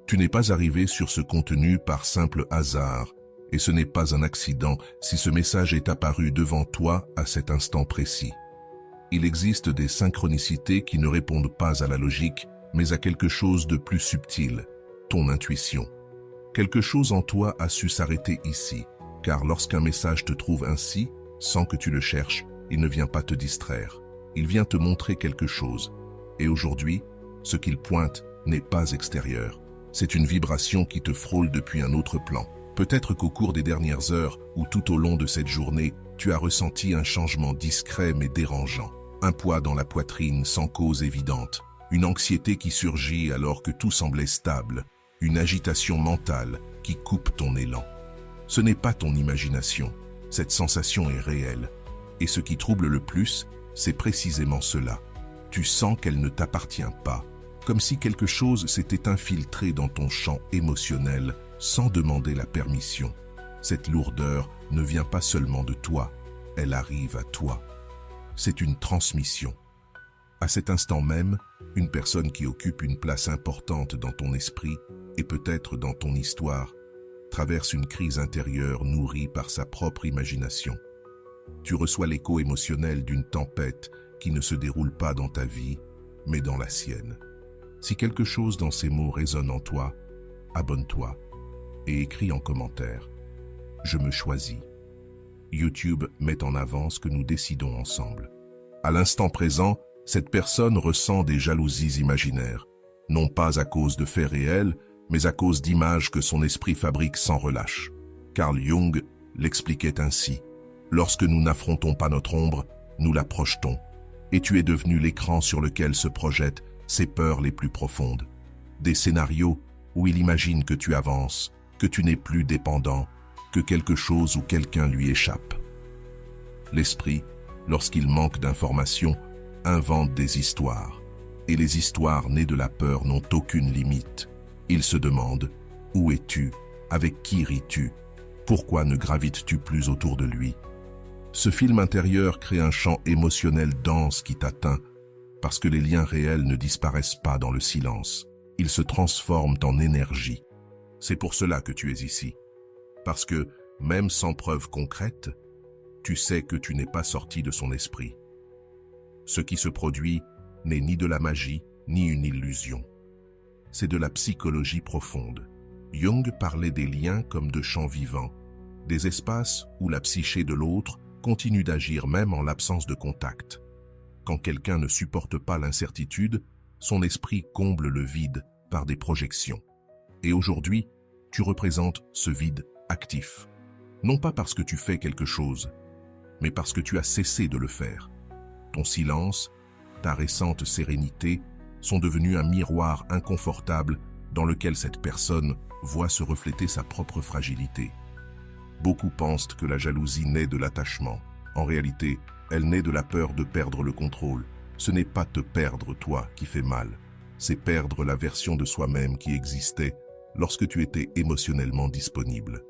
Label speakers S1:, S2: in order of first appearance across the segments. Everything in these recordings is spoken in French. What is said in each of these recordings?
S1: Tu n'es pas arrivé sur ce contenu par simple hasard, et ce n'est pas un accident si ce message est apparu devant toi à cet instant précis. Il existe des synchronicités qui ne répondent pas à la logique, mais à quelque chose de plus subtil, ton intuition. Quelque chose en toi a su s'arrêter ici, car lorsqu'un message te trouve ainsi, sans que tu le cherches, il ne vient pas te distraire. Il vient te montrer quelque chose. Et aujourd'hui, ce qu'il pointe n'est pas extérieur. C'est une vibration qui te frôle depuis un autre plan. Peut-être qu'au cours des dernières heures ou tout au long de cette journée, tu as ressenti un changement discret mais dérangeant. Un poids dans la poitrine sans cause évidente. Une anxiété qui surgit alors que tout semblait stable. Une agitation mentale qui coupe ton élan. Ce n'est pas ton imagination. Cette sensation est réelle. Et ce qui trouble le plus, c'est précisément cela. Tu sens qu'elle ne t'appartient pas. Comme si quelque chose s'était infiltré dans ton champ émotionnel sans demander la permission. Cette lourdeur ne vient pas seulement de toi, elle arrive à toi. C'est une transmission. À cet instant même, une personne qui occupe une place importante dans ton esprit et peut-être dans ton histoire, traverse une crise intérieure nourrie par sa propre imagination. Tu reçois l'écho émotionnel d'une tempête qui ne se déroule pas dans ta vie, mais dans la sienne. Si quelque chose dans ces mots résonne en toi, abonne-toi et écris en commentaire « Je me choisis ». YouTube met en avant ce que nous décidons ensemble. À l'instant présent, cette personne ressent des jalousies imaginaires, non pas à cause de faits réels, mais à cause d'images que son esprit fabrique sans relâche. Carl Jung l'expliquait ainsi. Lorsque nous n'affrontons pas notre ombre, nous la projetons. Et tu es devenu l'écran sur lequel se projettent ses peurs les plus profondes. Des scénarios où il imagine que tu avances, que tu n'es plus dépendant, que quelque chose ou quelqu'un lui échappe. L'esprit, lorsqu'il manque d'informations, invente des histoires. Et les histoires nées de la peur n'ont aucune limite. Il se demande « Où es-tu ? Avec qui ris-tu ? Pourquoi ne gravites-tu plus autour de lui ?» Ce film intérieur crée un champ émotionnel dense qui t'atteint, parce que les liens réels ne disparaissent pas dans le silence. Ils se transforment en énergie. C'est pour cela que tu es ici. Parce que, même sans preuve concrète, tu sais que tu n'es pas sorti de son esprit. Ce qui se produit n'est ni de la magie, ni une illusion. C'est de la psychologie profonde. Jung parlait des liens comme de champs vivants, des espaces où la psyché de l'autre continue d'agir même en l'absence de contact. Quand quelqu'un ne supporte pas l'incertitude, son esprit comble le vide par des projections. Et aujourd'hui, tu représentes ce vide actif. Non pas parce que tu fais quelque chose, mais parce que tu as cessé de le faire. Ton silence, ta récente sérénité sont devenus un miroir inconfortable dans lequel cette personne voit se refléter sa propre fragilité. Beaucoup pensent que la jalousie naît de l'attachement. En réalité, elle naît de la peur de perdre le contrôle. Ce n'est pas te perdre toi qui fait mal, c'est perdre la version de soi-même qui existait lorsque tu étais émotionnellement disponible.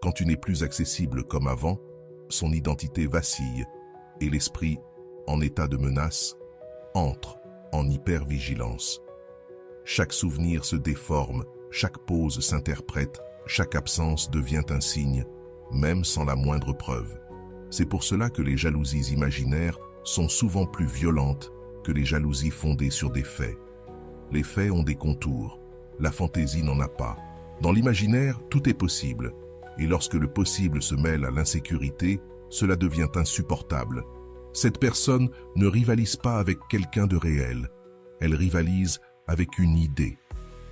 S1: Quand tu n'es plus accessible comme avant, son identité vacille et l'esprit, en état de menace, entre en hypervigilance. Chaque souvenir se déforme, chaque pause s'interprète, chaque absence devient un signe, même sans la moindre preuve. C'est pour cela que les jalousies imaginaires sont souvent plus violentes que les jalousies fondées sur des faits. Les faits ont des contours, la fantaisie n'en a pas. Dans l'imaginaire, tout est possible, et lorsque le possible se mêle à l'insécurité, cela devient insupportable. Cette personne ne rivalise pas avec quelqu'un de réel, elle rivalise avec une idée,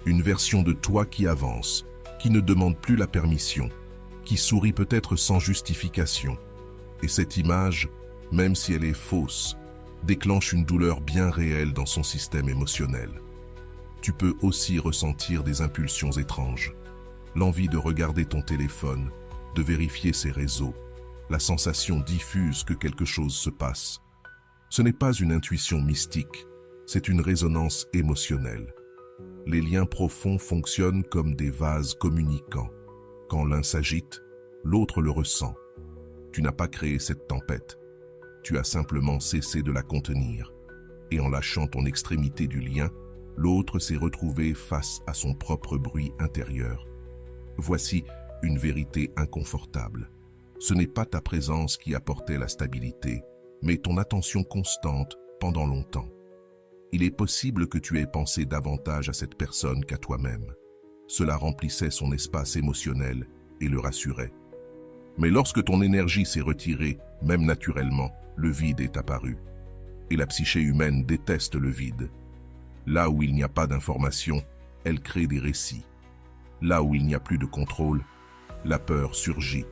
S1: une version de toi qui avance, qui ne demande plus la permission, qui sourit peut-être sans justification. Et cette image, même si elle est fausse, déclenche une douleur bien réelle dans son système émotionnel. Tu peux aussi ressentir des impulsions étranges, l'envie de regarder ton téléphone, de vérifier ses réseaux, la sensation diffuse que quelque chose se passe. Ce n'est pas une intuition mystique, c'est une résonance émotionnelle. Les liens profonds fonctionnent comme des vases communicants. Quand l'un s'agite, l'autre le ressent. Tu n'as pas créé cette tempête. Tu as simplement cessé de la contenir. Et en lâchant ton extrémité du lien, l'autre s'est retrouvé face à son propre bruit intérieur. Voici une vérité inconfortable. Ce n'est pas ta présence qui apportait la stabilité, mais ton attention constante pendant longtemps. Il est possible que tu aies pensé davantage à cette personne qu'à toi-même. Cela remplissait son espace émotionnel et le rassurait. Mais lorsque ton énergie s'est retirée, même naturellement, le vide est apparu. Et la psyché humaine déteste le vide. Là où il n'y a pas d'information, elle crée des récits. Là où il n'y a plus de contrôle, la peur surgit.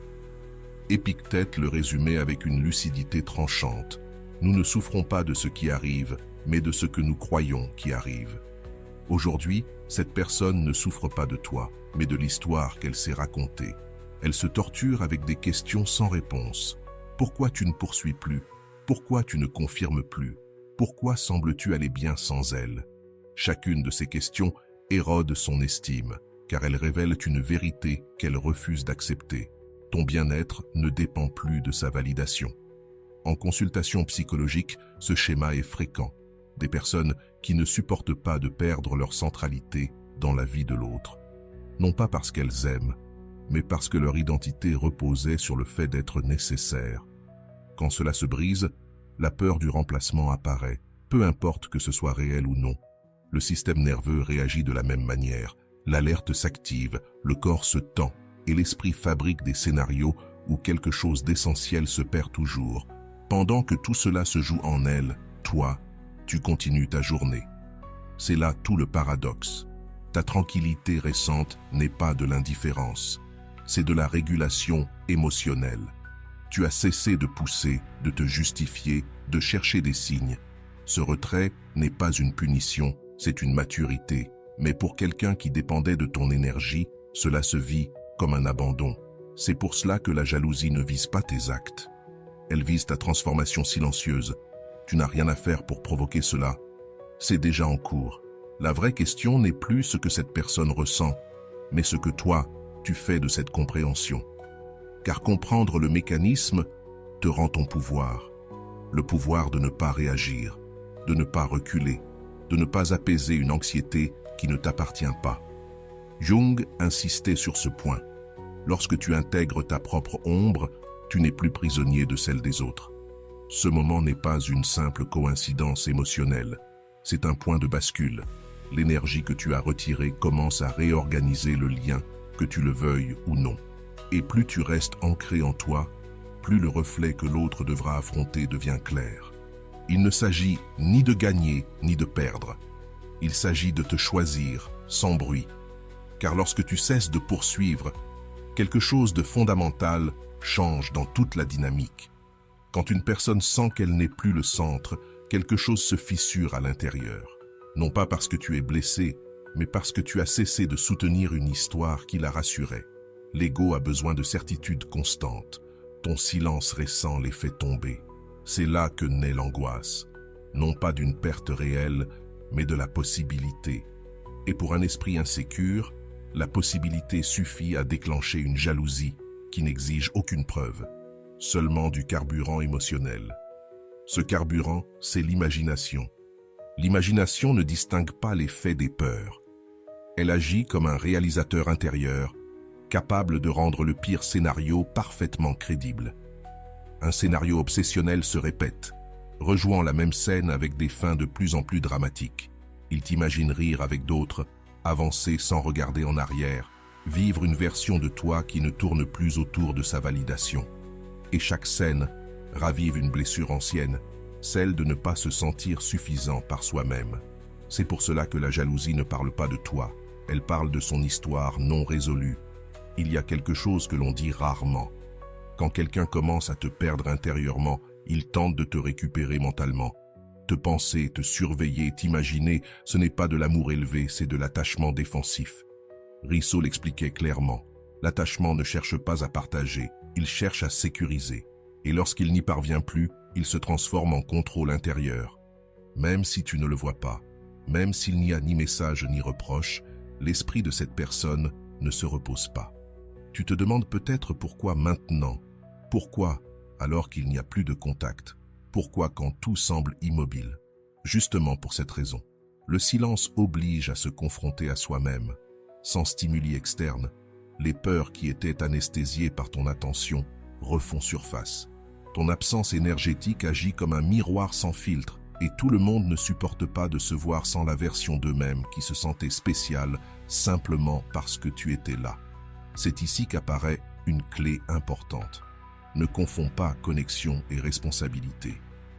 S1: Épictète le résumait avec une lucidité tranchante. Nous ne souffrons pas de ce qui arrive, mais de ce que nous croyons qui arrive. Aujourd'hui, cette personne ne souffre pas de toi, mais de l'histoire qu'elle s'est racontée. Elle se torture avec des questions sans réponse. Pourquoi tu ne poursuis plus? Pourquoi tu ne confirmes plus? Pourquoi sembles-tu aller bien sans elle? Chacune de ces questions érode son estime, car elles révèlent une vérité qu'elle refuse d'accepter. Ton bien-être ne dépend plus de sa validation. En consultation psychologique, ce schéma est fréquent. Des personnes qui ne supportent pas de perdre leur centralité dans la vie de l'autre. Non pas parce qu'elles aiment, mais parce que leur identité reposait sur le fait d'être nécessaire. Quand cela se brise, la peur du remplacement apparaît, peu importe que ce soit réel ou non. Le système nerveux réagit de la même manière. L'alerte s'active, le corps se tend et l'esprit fabrique des scénarios où quelque chose d'essentiel se perd toujours. Pendant que tout cela se joue en elle, toi, tu continues ta journée. C'est là tout le paradoxe. Ta tranquillité récente n'est pas de l'indifférence, c'est de la régulation émotionnelle. Tu as cessé de pousser, de te justifier, de chercher des signes. Ce retrait n'est pas une punition, c'est une maturité. Mais pour quelqu'un qui dépendait de ton énergie, cela se vit comme un abandon. C'est pour cela que la jalousie ne vise pas tes actes. Elle vise ta transformation silencieuse. Tu n'as rien à faire pour provoquer cela. C'est déjà en cours. La vraie question n'est plus ce que cette personne ressent, mais ce que toi, tu fais de cette compréhension. Car comprendre le mécanisme te rend ton pouvoir. Le pouvoir de ne pas réagir, de ne pas reculer, de ne pas apaiser une anxiété qui ne t'appartient pas. Jung insistait sur ce point. Lorsque tu intègres ta propre ombre, tu n'es plus prisonnier de celle des autres. Ce moment n'est pas une simple coïncidence émotionnelle, c'est un point de bascule. L'énergie que tu as retirée commence à réorganiser le lien, que tu le veuilles ou non. Et plus tu restes ancré en toi, plus le reflet que l'autre devra affronter devient clair. Il ne s'agit ni de gagner ni de perdre. Il s'agit de te choisir sans bruit. Car lorsque tu cesses de poursuivre, quelque chose de fondamental change dans toute la dynamique. Quand une personne sent qu'elle n'est plus le centre, quelque chose se fissure à l'intérieur. Non pas parce que tu es blessé, mais parce que tu as cessé de soutenir une histoire qui la rassurait. L'ego a besoin de certitudes constantes. Ton silence récent les fait tomber. C'est là que naît l'angoisse. Non pas d'une perte réelle, mais de la possibilité. Et pour un esprit insécure, la possibilité suffit à déclencher une jalousie qui n'exige aucune preuve, seulement du carburant émotionnel. Ce carburant, c'est l'imagination. L'imagination ne distingue pas les faits des peurs. Elle agit comme un réalisateur intérieur, capable de rendre le pire scénario parfaitement crédible. Un scénario obsessionnel se répète, rejouant la même scène avec des fins de plus en plus dramatiques. Il t'imagine rire avec d'autres, avancer sans regarder en arrière, vivre une version de toi qui ne tourne plus autour de sa validation. Et chaque scène ravive une blessure ancienne, celle de ne pas se sentir suffisant par soi-même. C'est pour cela que la jalousie ne parle pas de toi, elle parle de son histoire non résolue. Il y a quelque chose que l'on dit rarement. Quand quelqu'un commence à te perdre intérieurement, il tente de te récupérer mentalement. Te penser, te surveiller, t'imaginer, ce n'est pas de l'amour élevé, c'est de l'attachement défensif. Rousseau l'expliquait clairement. L'attachement ne cherche pas à partager, il cherche à sécuriser. Et lorsqu'il n'y parvient plus, il se transforme en contrôle intérieur. Même si tu ne le vois pas, même s'il n'y a ni message ni reproche, l'esprit de cette personne ne se repose pas. Tu te demandes peut-être pourquoi maintenant? Pourquoi alors qu'il n'y a plus de contact? Pourquoi quand tout semble immobile? Justement pour cette raison. Le silence oblige à se confronter à soi-même. Sans stimuli externe, les peurs qui étaient anesthésiées par ton attention refont surface. Ton absence énergétique agit comme un miroir sans filtre, et tout le monde ne supporte pas de se voir sans la version d'eux-mêmes qui se sentait spéciale simplement parce que tu étais là. C'est ici qu'apparaît une clé importante. Ne confonds pas connexion et responsabilité.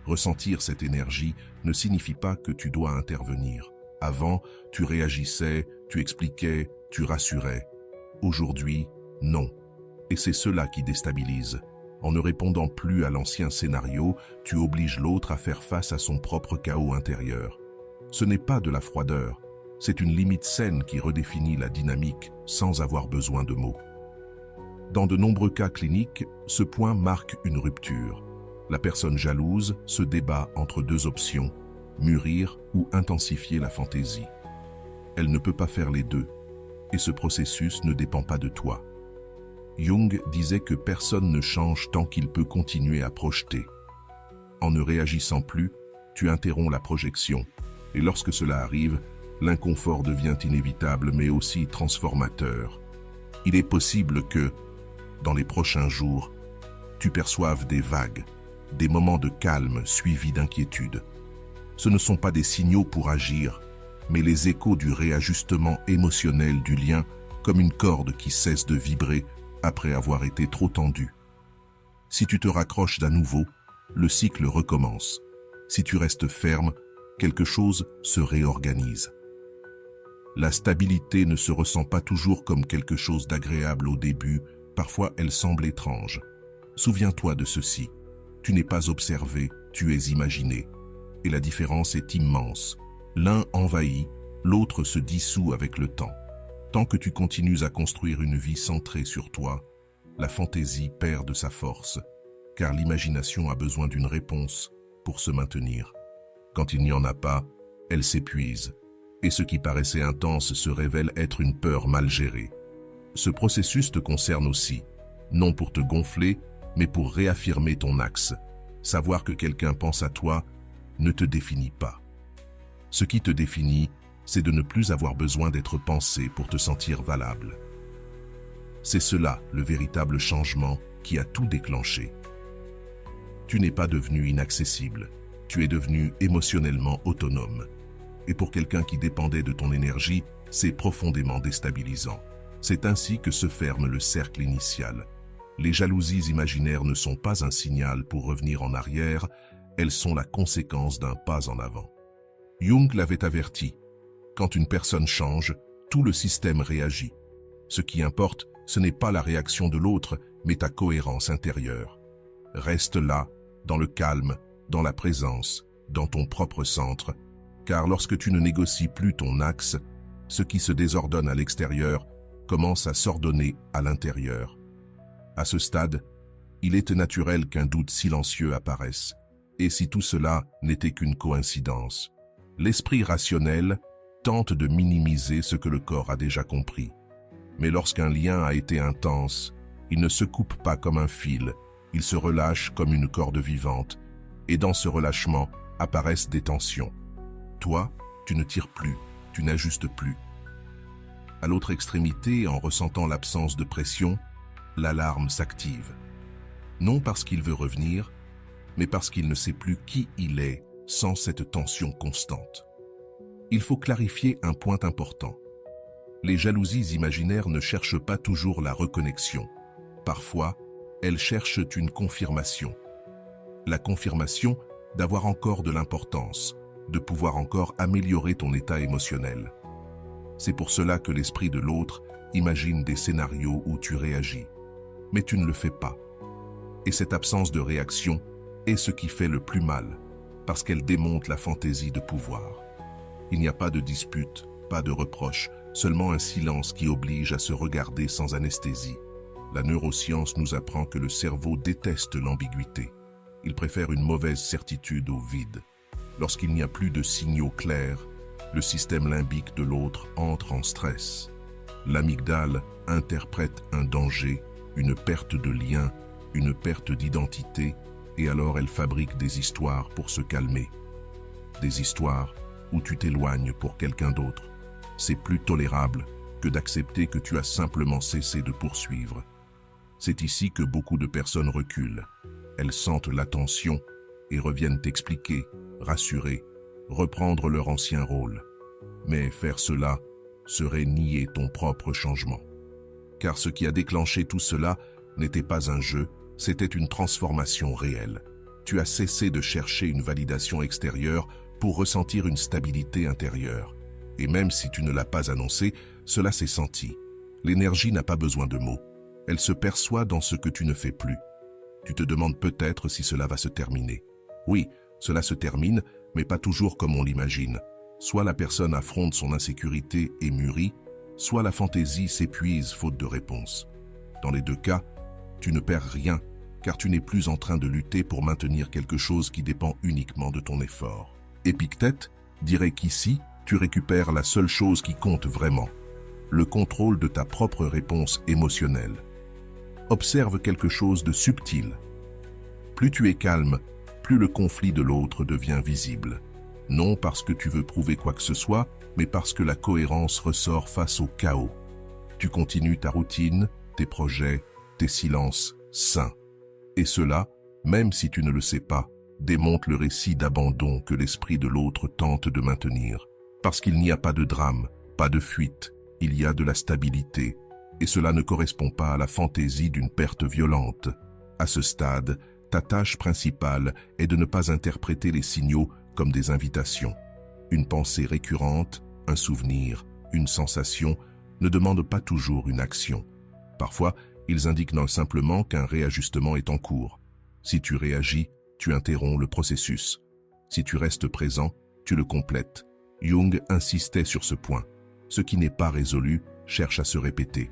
S1: Ressentir cette énergie ne signifie pas que tu dois intervenir. Avant, tu réagissais, tu expliquais, tu rassurais. Aujourd'hui, non. Et c'est cela qui déstabilise. En ne répondant plus à l'ancien scénario, tu obliges l'autre à faire face à son propre chaos intérieur. Ce n'est pas de la froideur, c'est une limite saine qui redéfinit la dynamique sans avoir besoin de mots. Dans de nombreux cas cliniques, ce point marque une rupture. La personne jalouse se débat entre deux options, mûrir ou intensifier la fantaisie. Elle ne peut pas faire les deux, et ce processus ne dépend pas de toi. Jung disait que personne ne change tant qu'il peut continuer à projeter. En ne réagissant plus, tu interromps la projection, et lorsque cela arrive, l'inconfort devient inévitable mais aussi transformateur. Il est possible que, dans les prochains jours, tu perçoives des vagues, des moments de calme suivis d'inquiétude. Ce ne sont pas des signaux pour agir, mais les échos du réajustement émotionnel du lien, comme une corde qui cesse de vibrer après avoir été trop tendue. Si tu te raccroches d'à nouveau, le cycle recommence. Si tu restes ferme, quelque chose se réorganise. La stabilité ne se ressent pas toujours comme quelque chose d'agréable au début, parfois elle semble étrange. Souviens-toi de ceci, tu n'es pas observé, tu es imaginé. Et la différence est immense. L'un envahit, l'autre se dissout avec le temps. Tant que tu continues à construire une vie centrée sur toi, la fantaisie perd de sa force, car l'imagination a besoin d'une réponse pour se maintenir. Quand il n'y en a pas, elle s'épuise, et ce qui paraissait intense se révèle être une peur mal gérée. Ce processus te concerne aussi, non pour te gonfler, mais pour réaffirmer ton axe. Savoir que quelqu'un pense à toi ne te définit pas. Ce qui te définit, c'est de ne plus avoir besoin d'être pensé pour te sentir valable. C'est cela, le véritable changement qui a tout déclenché. Tu n'es pas devenu inaccessible, tu es devenu émotionnellement autonome. Et pour quelqu'un qui dépendait de ton énergie, c'est profondément déstabilisant. C'est ainsi que se ferme le cercle initial. Les jalousies imaginaires ne sont pas un signal pour revenir en arrière, elles sont la conséquence d'un pas en avant. Jung l'avait averti. Quand une personne change, tout le système réagit. Ce qui importe, ce n'est pas la réaction de l'autre, mais ta cohérence intérieure. Reste là, dans le calme, dans la présence, dans ton propre centre, car lorsque tu ne négocies plus ton axe, ce qui se désordonne à l'extérieur commence à s'ordonner à l'intérieur. À ce stade, il est naturel qu'un doute silencieux apparaisse. Et si tout cela n'était qu'une coïncidence? L'esprit rationnel tente de minimiser ce que le corps a déjà compris. Mais lorsqu'un lien a été intense, il ne se coupe pas comme un fil, il se relâche comme une corde vivante, et dans ce relâchement apparaissent des tensions. Toi, tu ne tires plus, tu n'ajustes plus. À l'autre extrémité, en ressentant l'absence de pression, l'alarme s'active. Non parce qu'il veut revenir, mais parce qu'il ne sait plus qui il est sans cette tension constante. Il faut clarifier un point important. Les jalousies imaginaires ne cherchent pas toujours la reconnexion. Parfois, elles cherchent une confirmation. La confirmation d'avoir encore de l'importance, de pouvoir encore améliorer ton état émotionnel. C'est pour cela que l'esprit de l'autre imagine des scénarios où tu réagis. Mais tu ne le fais pas. Et cette absence de réaction est ce qui fait le plus mal, parce qu'elle démonte la fantaisie de pouvoir. Il n'y a pas de dispute, pas de reproche, seulement un silence qui oblige à se regarder sans anesthésie. La neuroscience nous apprend que le cerveau déteste l'ambiguïté. Il préfère une mauvaise certitude au vide. Lorsqu'il n'y a plus de signaux clairs, le système limbique de l'autre entre en stress. L'amygdale interprète un danger, une perte de lien, une perte d'identité, et alors elle fabrique des histoires pour se calmer. Des histoires ou tu t'éloignes pour quelqu'un d'autre. C'est plus tolérable que d'accepter que tu as simplement cessé de poursuivre. C'est ici que beaucoup de personnes reculent. Elles sentent la tension et reviennent t'expliquer, rassurer, reprendre leur ancien rôle. Mais faire cela serait nier ton propre changement. Car ce qui a déclenché tout cela n'était pas un jeu, c'était une transformation réelle. Tu as cessé de chercher une validation extérieure pour ressentir une stabilité intérieure. Et même si tu ne l'as pas annoncé, cela s'est senti. L'énergie n'a pas besoin de mots. Elle se perçoit dans ce que tu ne fais plus. Tu te demandes peut-être si cela va se terminer. Oui, cela se termine, mais pas toujours comme on l'imagine. Soit la personne affronte son insécurité et mûrit, soit la fantaisie s'épuise faute de réponse. Dans les deux cas, tu ne perds rien, car tu n'es plus en train de lutter pour maintenir quelque chose qui dépend uniquement de ton effort. Épictète dirait qu'ici, tu récupères la seule chose qui compte vraiment, le contrôle de ta propre réponse émotionnelle. Observe quelque chose de subtil. Plus tu es calme, plus le conflit de l'autre devient visible. Non parce que tu veux prouver quoi que ce soit, mais parce que la cohérence ressort face au chaos. Tu continues ta routine, tes projets, tes silences sains. Et cela, même si tu ne le sais pas, démonte le récit d'abandon que l'esprit de l'autre tente de maintenir. Parce qu'il n'y a pas de drame, pas de fuite, il y a de la stabilité. Et cela ne correspond pas à la fantaisie d'une perte violente. À ce stade, ta tâche principale est de ne pas interpréter les signaux comme des invitations. Une pensée récurrente, un souvenir, une sensation ne demandent pas toujours une action. Parfois, ils indiquent non simplement qu'un réajustement est en cours. Si tu réagis, tu interromps le processus. Si tu restes présent, tu le complètes. Jung insistait sur ce point. Ce qui n'est pas résolu cherche à se répéter.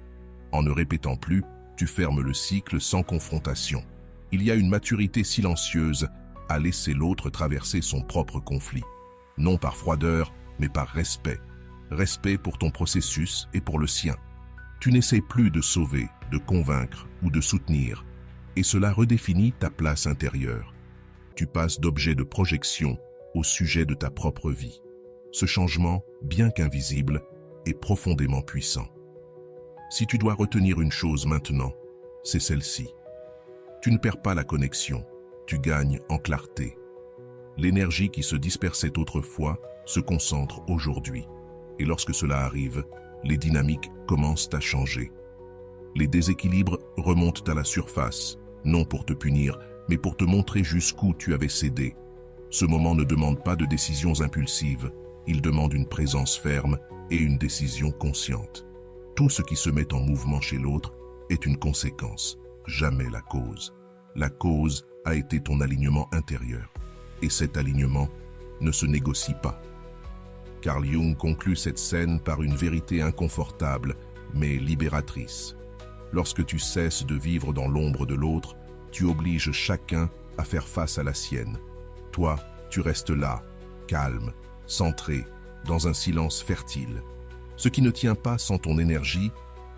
S1: En ne répétant plus, tu fermes le cycle sans confrontation. Il y a une maturité silencieuse à laisser l'autre traverser son propre conflit. Non par froideur, mais par respect. Respect pour ton processus et pour le sien. Tu n'essaies plus de sauver, de convaincre ou de soutenir. Et cela redéfinit ta place intérieure. Tu passes d'objet de projection au sujet de ta propre vie. Ce changement, bien qu'invisible, est profondément puissant. Si tu dois retenir une chose maintenant, c'est celle-ci. Tu ne perds pas la connexion, tu gagnes en clarté. L'énergie qui se dispersait autrefois se concentre aujourd'hui. Et lorsque cela arrive, les dynamiques commencent à changer. Les déséquilibres remontent à la surface, non pour te punir, mais pour te montrer jusqu'où tu avais cédé. Ce moment ne demande pas de décisions impulsives, il demande une présence ferme et une décision consciente. Tout ce qui se met en mouvement chez l'autre est une conséquence, jamais la cause. La cause a été ton alignement intérieur. Et cet alignement ne se négocie pas. Carl Jung conclut cette scène par une vérité inconfortable, mais libératrice. Lorsque tu cesses de vivre dans l'ombre de l'autre, tu obliges chacun à faire face à la sienne. Toi, tu restes là, calme, centré, dans un silence fertile. Ce qui ne tient pas sans ton énergie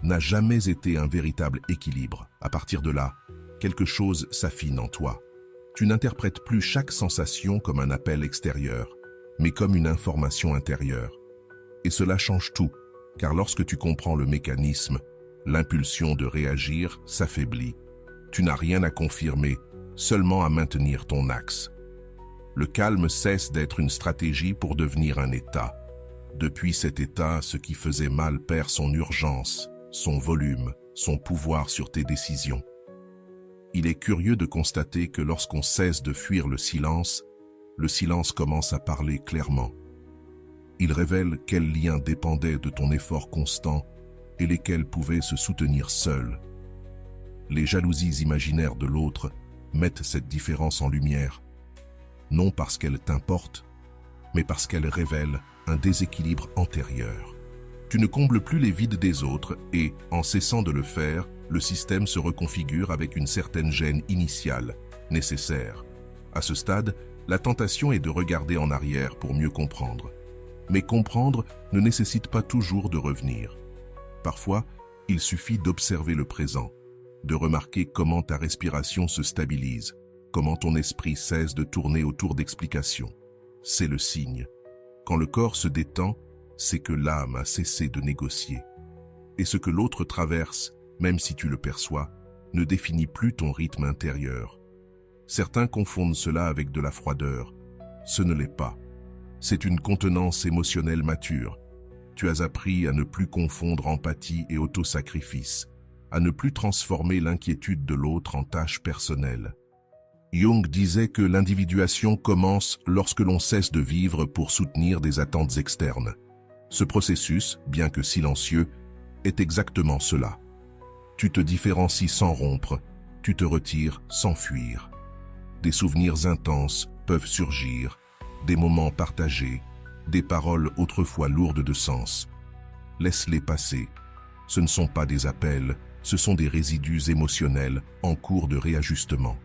S1: n'a jamais été un véritable équilibre. À partir de là, quelque chose s'affine en toi. Tu n'interprètes plus chaque sensation comme un appel extérieur, mais comme une information intérieure. Et cela change tout, car lorsque tu comprends le mécanisme, l'impulsion de réagir s'affaiblit. Tu n'as rien à confirmer, seulement à maintenir ton axe. Le calme cesse d'être une stratégie pour devenir un état. Depuis cet état, ce qui faisait mal perd son urgence, son volume, son pouvoir sur tes décisions. Il est curieux de constater que lorsqu'on cesse de fuir le silence commence à parler clairement. Il révèle quels liens dépendaient de ton effort constant et lesquels pouvaient se soutenir seuls. Les jalousies imaginaires de l'autre mettent cette différence en lumière, non parce qu'elles t'importent, mais parce qu'elles révèlent un déséquilibre antérieur. Tu ne combles plus les vides des autres et, en cessant de le faire, le système se reconfigure avec une certaine gêne initiale, nécessaire. À ce stade, la tentation est de regarder en arrière pour mieux comprendre. Mais comprendre ne nécessite pas toujours de revenir. Parfois, il suffit d'observer le présent, de remarquer comment ta respiration se stabilise, comment ton esprit cesse de tourner autour d'explications. C'est le signe. Quand le corps se détend, c'est que l'âme a cessé de négocier. Et ce que l'autre traverse, même si tu le perçois, ne définit plus ton rythme intérieur. Certains confondent cela avec de la froideur. Ce ne l'est pas. C'est une contenance émotionnelle mature. Tu as appris à ne plus confondre empathie et autosacrifice, à ne plus transformer l'inquiétude de l'autre en tâche personnelle. Jung disait que l'individuation commence lorsque l'on cesse de vivre pour soutenir des attentes externes. Ce processus, bien que silencieux, est exactement cela. Tu te différencies sans rompre, tu te retires sans fuir. Des souvenirs intenses peuvent surgir, des moments partagés, des paroles autrefois lourdes de sens. Laisse-les passer. Ce ne sont pas des appels, ce sont des résidus émotionnels en cours de réajustement.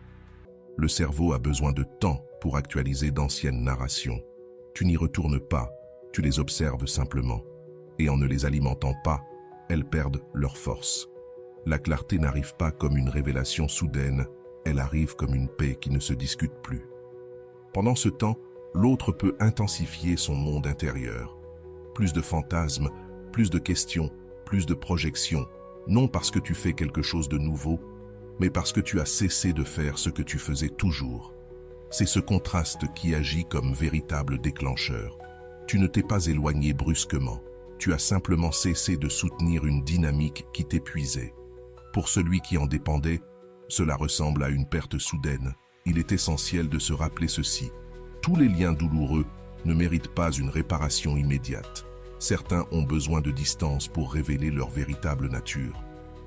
S1: Le cerveau a besoin de temps pour actualiser d'anciennes narrations. Tu n'y retournes pas, tu les observes simplement. Et en ne les alimentant pas, elles perdent leur force. La clarté n'arrive pas comme une révélation soudaine, elle arrive comme une paix qui ne se discute plus. Pendant ce temps, l'autre peut intensifier son monde intérieur. Plus de fantasmes, plus de questions, plus de projections, non parce que tu fais quelque chose de nouveau, mais parce que tu as cessé de faire ce que tu faisais toujours. C'est ce contraste qui agit comme véritable déclencheur. Tu ne t'es pas éloigné brusquement, tu as simplement cessé de soutenir une dynamique qui t'épuisait. Pour celui qui en dépendait, cela ressemble à une perte soudaine. Il est essentiel de se rappeler ceci. Tous les liens douloureux ne méritent pas une réparation immédiate. Certains ont besoin de distance pour révéler leur véritable nature.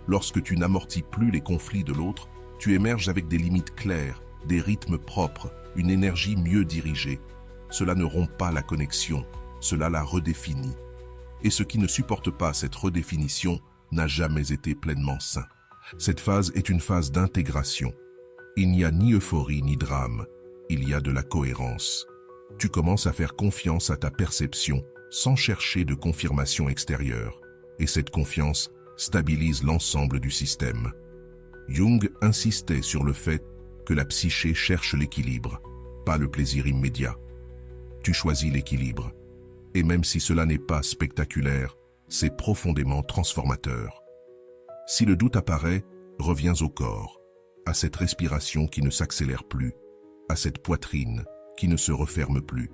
S1: Lorsque tu n'amortis plus les conflits de l'autre, tu émerges avec des limites claires, des rythmes propres, une énergie mieux dirigée. Cela ne rompt pas la connexion, cela la redéfinit. Et ce qui ne supporte pas cette redéfinition n'a jamais été pleinement sain. Cette phase est une phase d'intégration. Il n'y a ni euphorie ni drame, il y a de la cohérence. Tu commences à faire confiance à ta perception sans chercher de confirmation extérieure. Et cette confiance stabilise l'ensemble du système. Jung insistait sur le fait que la psyché cherche l'équilibre, pas le plaisir immédiat. Tu choisis l'équilibre. Et même si cela n'est pas spectaculaire, c'est profondément transformateur. Si le doute apparaît, reviens au corps, à cette respiration qui ne s'accélère plus, à cette poitrine qui ne se referme plus.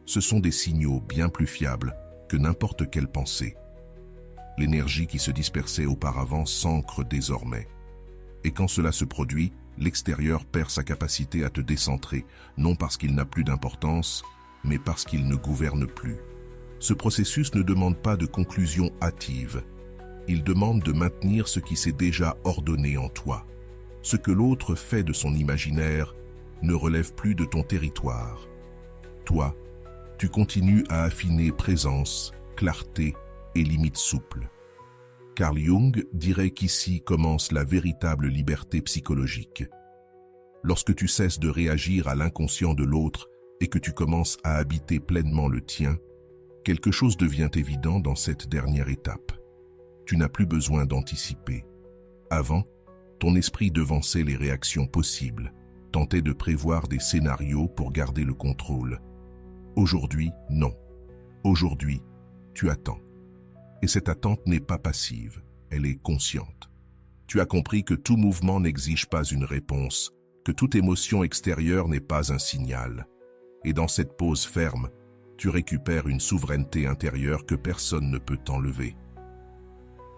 S1: Ce sont des signaux bien plus fiables que n'importe quelle pensée. L'énergie qui se dispersait auparavant s'ancre désormais. Et quand cela se produit, l'extérieur perd sa capacité à te décentrer, non parce qu'il n'a plus d'importance, mais parce qu'il ne gouverne plus. Ce processus ne demande pas de conclusion hâtive. Il demande de maintenir ce qui s'est déjà ordonné en toi. Ce que l'autre fait de son imaginaire ne relève plus de ton territoire. Toi, tu continues à affiner présence, clarté et limites souples. Carl Jung dirait qu'ici commence la véritable liberté psychologique. Lorsque tu cesses de réagir à l'inconscient de l'autre et que tu commences à habiter pleinement le tien, quelque chose devient évident dans cette dernière étape. Tu n'as plus besoin d'anticiper. Avant, ton esprit devançait les réactions possibles, tentait de prévoir des scénarios pour garder le contrôle. Aujourd'hui, non. Aujourd'hui, tu attends. Et cette attente n'est pas passive, elle est consciente. Tu as compris que tout mouvement n'exige pas une réponse, que toute émotion extérieure n'est pas un signal. Et dans cette pause ferme, tu récupères une souveraineté intérieure que personne ne peut t'enlever.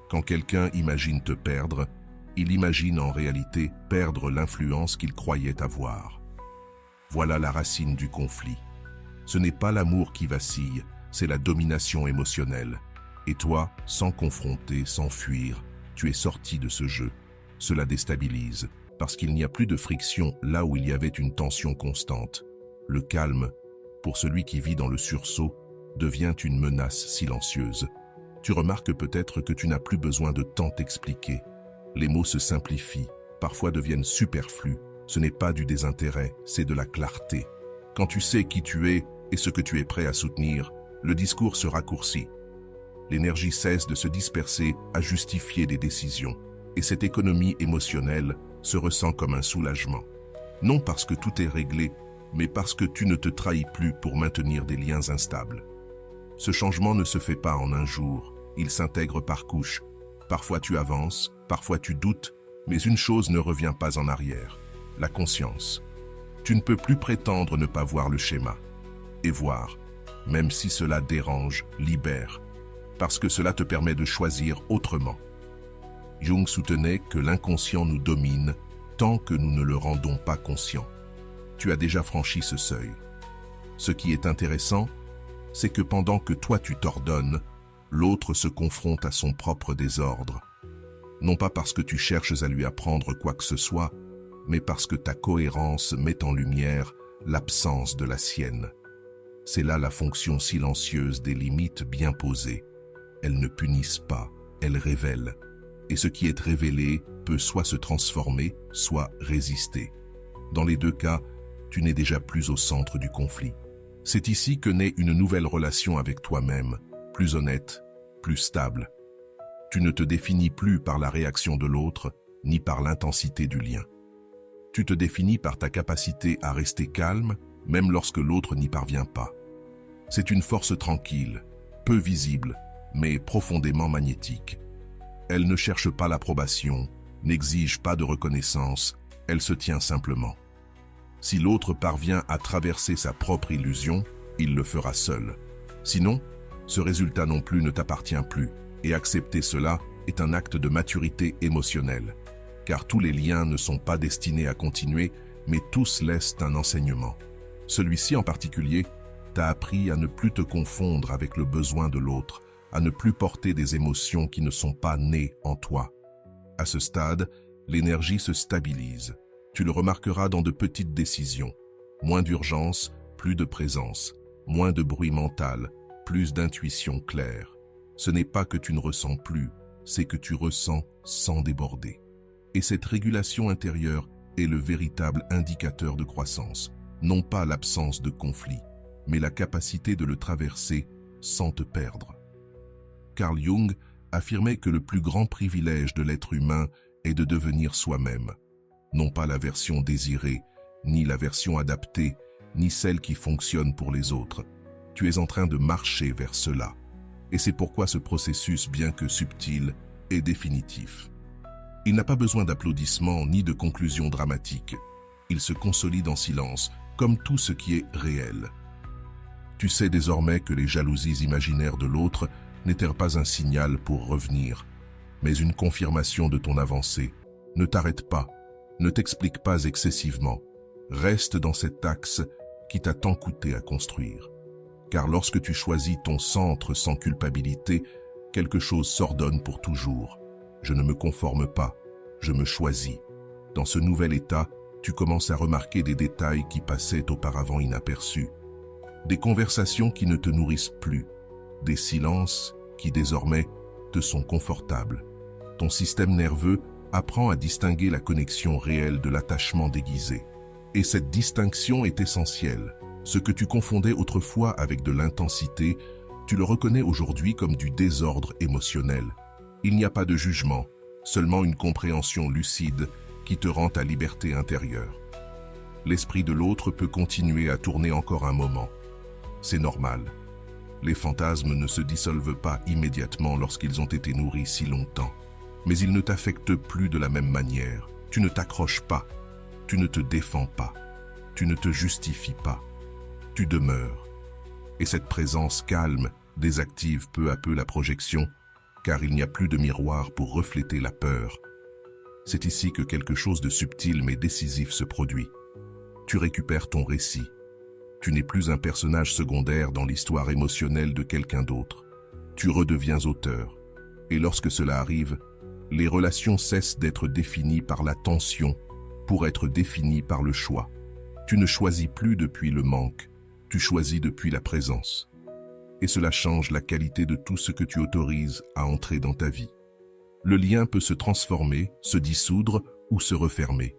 S1: Quand quelqu'un imagine te perdre, il imagine en réalité perdre l'influence qu'il croyait avoir. Voilà la racine du conflit. Ce n'est pas l'amour qui vacille, c'est la domination émotionnelle. Et toi, sans confronter, sans fuir, tu es sorti de ce jeu. Cela déstabilise, parce qu'il n'y a plus de friction là où il y avait une tension constante. Le calme, pour celui qui vit dans le sursaut, devient une menace silencieuse. Tu remarques peut-être que tu n'as plus besoin de tant t'expliquer. Les mots se simplifient, parfois deviennent superflus. Ce n'est pas du désintérêt, c'est de la clarté. Quand tu sais qui tu es et ce que tu es prêt à soutenir, le discours se raccourcit. L'énergie cesse de se disperser à justifier des décisions. Et cette économie émotionnelle se ressent comme un soulagement. Non parce que tout est réglé, mais parce que tu ne te trahis plus pour maintenir des liens instables. Ce changement ne se fait pas en un jour, il s'intègre par couches. Parfois tu avances, parfois tu doutes, mais une chose ne revient pas en arrière, la conscience. Tu ne peux plus prétendre ne pas voir le schéma. Et voir, même si cela dérange, libère, parce que cela te permet de choisir autrement. Jung soutenait que l'inconscient nous domine tant que nous ne le rendons pas conscient. Tu as déjà franchi ce seuil. Ce qui est intéressant, c'est que pendant que toi tu t'ordonnes, l'autre se confronte à son propre désordre. Non pas parce que tu cherches à lui apprendre quoi que ce soit, mais parce que ta cohérence met en lumière l'absence de la sienne. C'est là la fonction silencieuse des limites bien posées. Elles ne punissent pas, elles révèlent. Et ce qui est révélé peut soit se transformer, soit résister. Dans les deux cas, tu n'es déjà plus au centre du conflit. C'est ici que naît une nouvelle relation avec toi-même, plus honnête, plus stable. Tu ne te définis plus par la réaction de l'autre, ni par l'intensité du lien. Tu te définis par ta capacité à rester calme, même lorsque l'autre n'y parvient pas. C'est une force tranquille, peu visible, mais profondément magnétique. Elle ne cherche pas l'approbation, n'exige pas de reconnaissance, elle se tient simplement. Si l'autre parvient à traverser sa propre illusion, il le fera seul. Sinon, ce résultat non plus ne t'appartient plus, et accepter cela est un acte de maturité émotionnelle, car tous les liens ne sont pas destinés à continuer, mais tous laissent un enseignement. Celui-ci en particulier t'a appris à ne plus te confondre avec le besoin de l'autre, à ne plus porter des émotions qui ne sont pas nées en toi. À ce stade, l'énergie se stabilise. Tu le remarqueras dans de petites décisions. Moins d'urgence, plus de présence. Moins de bruit mental, plus d'intuition claire. Ce n'est pas que tu ne ressens plus, c'est que tu ressens sans déborder. Et cette régulation intérieure est le véritable indicateur de croissance. Non pas l'absence de conflit, mais la capacité de le traverser sans te perdre. Carl Jung affirmait que le plus grand privilège de l'être humain est de devenir soi-même. Non pas la version désirée, ni la version adaptée, ni celle qui fonctionne pour les autres. Tu es en train de marcher vers cela. Et c'est pourquoi ce processus, bien que subtil, est définitif. Il n'a pas besoin d'applaudissements ni de conclusions dramatiques. Il se consolide en silence, comme tout ce qui est réel. Tu sais désormais que les jalousies imaginaires de l'autre n'étaient pas un signal pour revenir, mais une confirmation de ton avancée. Ne t'arrête pas, ne t'explique pas excessivement. Reste dans cet axe qui t'a tant coûté à construire. Car lorsque tu choisis ton centre sans culpabilité, quelque chose s'ordonne pour toujours. Je ne me conforme pas, je me choisis. Dans ce nouvel état, tu commences à remarquer des détails qui passaient auparavant inaperçus. Des conversations qui ne te nourrissent plus, des silences qui désormais te sont confortables. Ton système nerveux apprend à distinguer la connexion réelle de l'attachement déguisé. Et cette distinction est essentielle. Ce que tu confondais autrefois avec de l'intensité, tu le reconnais aujourd'hui comme du désordre émotionnel. Il n'y a pas de jugement, seulement une compréhension lucide qui te rend ta liberté intérieure. L'esprit de l'autre peut continuer à tourner encore un moment. C'est normal. Les fantasmes ne se dissolvent pas immédiatement lorsqu'ils ont été nourris si longtemps. Mais ils ne t'affectent plus de la même manière. Tu ne t'accroches pas. Tu ne te défends pas. Tu ne te justifies pas. Tu demeures. Et cette présence calme désactive peu à peu la projection, car il n'y a plus de miroir pour refléter la peur. C'est ici que quelque chose de subtil mais décisif se produit. Tu récupères ton récit. Tu n'es plus un personnage secondaire dans l'histoire émotionnelle de quelqu'un d'autre. Tu redeviens auteur. Et lorsque cela arrive, les relations cessent d'être définies par la tension pour être définies par le choix. Tu ne choisis plus depuis le manque, tu choisis depuis la présence. Et cela change la qualité de tout ce que tu autorises à entrer dans ta vie. Le lien peut se transformer, se dissoudre ou se refermer.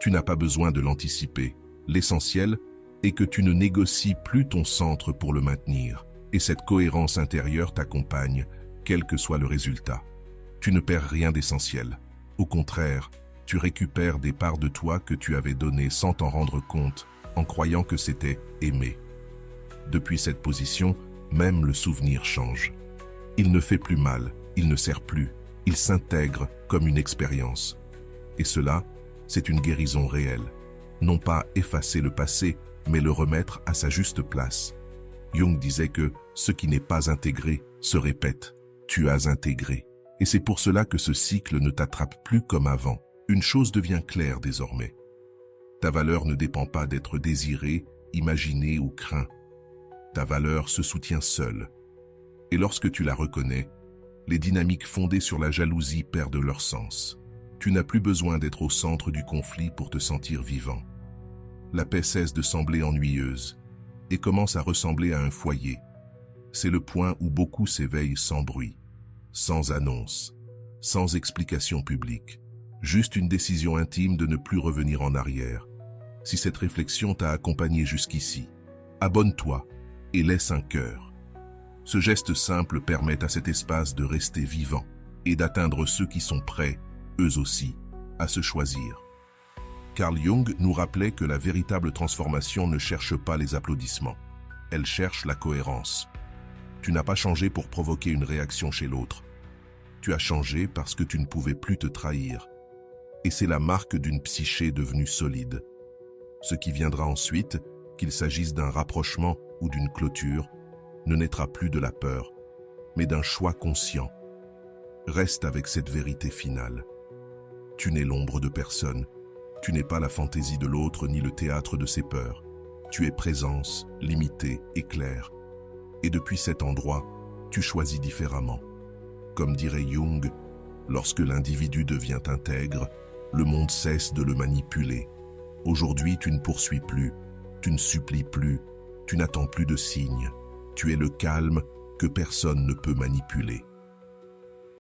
S1: Tu n'as pas besoin de l'anticiper. L'essentiel est que tu ne négocies plus ton centre pour le maintenir. Et cette cohérence intérieure t'accompagne, quel que soit le résultat. Tu ne perds rien d'essentiel. Au contraire, tu récupères des parts de toi que tu avais données sans t'en rendre compte, en croyant que c'était aimer. Depuis cette position, même le souvenir change. Il ne fait plus mal, il ne sert plus, il s'intègre comme une expérience. Et cela, c'est une guérison réelle. Non pas effacer le passé, mais le remettre à sa juste place. Jung disait que ce qui n'est pas intégré se répète. Tu as intégré. Et c'est pour cela que ce cycle ne t'attrape plus comme avant. Une chose devient claire désormais. Ta valeur ne dépend pas d'être désirée, imaginée ou craint. Ta valeur se soutient seule. Et lorsque tu la reconnais, les dynamiques fondées sur la jalousie perdent leur sens. Tu n'as plus besoin d'être au centre du conflit pour te sentir vivant. La paix cesse de sembler ennuyeuse et commence à ressembler à un foyer. C'est le point où beaucoup s'éveillent sans bruit, sans annonce, sans explication publique. Juste une décision intime de ne plus revenir en arrière. Si cette réflexion t'a accompagné jusqu'ici, abonne-toi et laisse un cœur. Ce geste simple permet à cet espace de rester vivant et d'atteindre ceux qui sont prêts, eux aussi, à se choisir. Carl Jung nous rappelait que la véritable transformation ne cherche pas les applaudissements. Elle cherche la cohérence. Tu n'as pas changé pour provoquer une réaction chez l'autre. Tu as changé parce que tu ne pouvais plus te trahir. Et c'est la marque d'une psyché devenue solide. Ce qui viendra ensuite, qu'il s'agisse d'un rapprochement ou d'une clôture, ne naîtra plus de la peur, mais d'un choix conscient. Reste avec cette vérité finale. Tu n'es l'ombre de personne. Tu n'es pas la fantaisie de l'autre ni le théâtre de ses peurs. Tu es présence, limitée et claire. Et depuis cet endroit, tu choisis différemment. Comme dirait Jung, lorsque l'individu devient intègre, le monde cesse de le manipuler. Aujourd'hui, tu ne poursuis plus, tu ne supplies plus, tu n'attends plus de signes. Tu es le calme que personne ne peut manipuler.